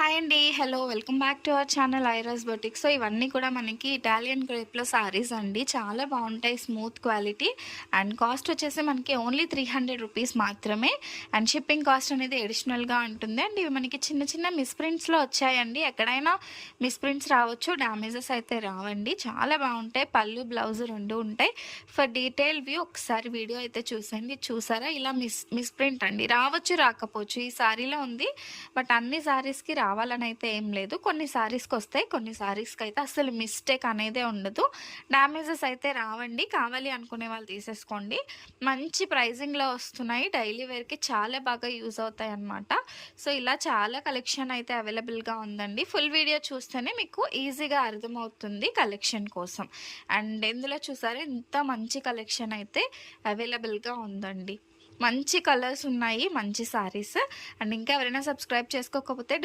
Hi అండి. Hello. Welcome back to our channel ఐరాస్ boutique. So, ఇవన్నీ కూడా మనకి ఇటాలియన్ క్రేప్‌లో సారీస్ అండి. చాలా బావుంటాయి. స్మూత్ క్వాలిటీ అండ్ కాస్ట్ వచ్చేసి మనకి ఓన్లీ 300 రూపీస్ మాత్రమే. అండ్ షిప్పింగ్ కాస్ట్ అనేది అడిషనల్‌గా ఉంటుంది. అండ్ ఇవి మనకి చిన్న చిన్న మిస్‌ప్రింట్స్‌లో వచ్చాయండి. ఎక్కడైనా మిస్‌ప్రింట్స్ రావచ్చు. డ్యామేజెస్ అయితే రావండి. చాలా బావుంటాయి. పళ్ళు, బ్లౌజ్ 2 ఉంటాయి. ఫర్ డీటెయిల్ వ్యూ ఒకసారి వీడియో అయితే చూసేయండి. చూసారా? ఇలా మిస్‌ప్రింట్ అండి. రావచ్చు, రాకపోవచ్చు. ఈ సారీలో ఉంది. బట్ అన్ని సారీస్‌కి రావాలని అయితే ఏం లేదు. కొన్ని సారీస్‌కి వస్తాయి. కొన్ని సారీస్‌కి అయితే అసలు మిస్టేక్ అనేదే ఉండదు. డ్యామేజెస్ అయితే రావండి. కావాలి అనుకునే వాళ్ళు తీసేసుకోండి. మంచి ప్రైజింగ్‌లో వస్తున్నాయి. డైలీ వేర్‌కి చాలా బాగా యూజ్ అవుతాయన్నమాట. సో, ఇలా చాలా కలెక్షన్ అయితే అవైలబుల్‌గా ఉందండి. ఫుల్ వీడియో చూస్తేనే మీకు ఈజీగా అర్థమవుతుంది కలెక్షన్ కోసం. అండ్ ఇందులో చూసారా ఎంత మంచి కలెక్షన్ అయితే అవైలబుల్‌గా ఉందండి. మంచి కలర్స్ ఉన్నాయి. మంచి సారీస్. అండ్ ఇంకా ఎవరైనా సబ్స్క్రైబ్ చేసుకోకపోతే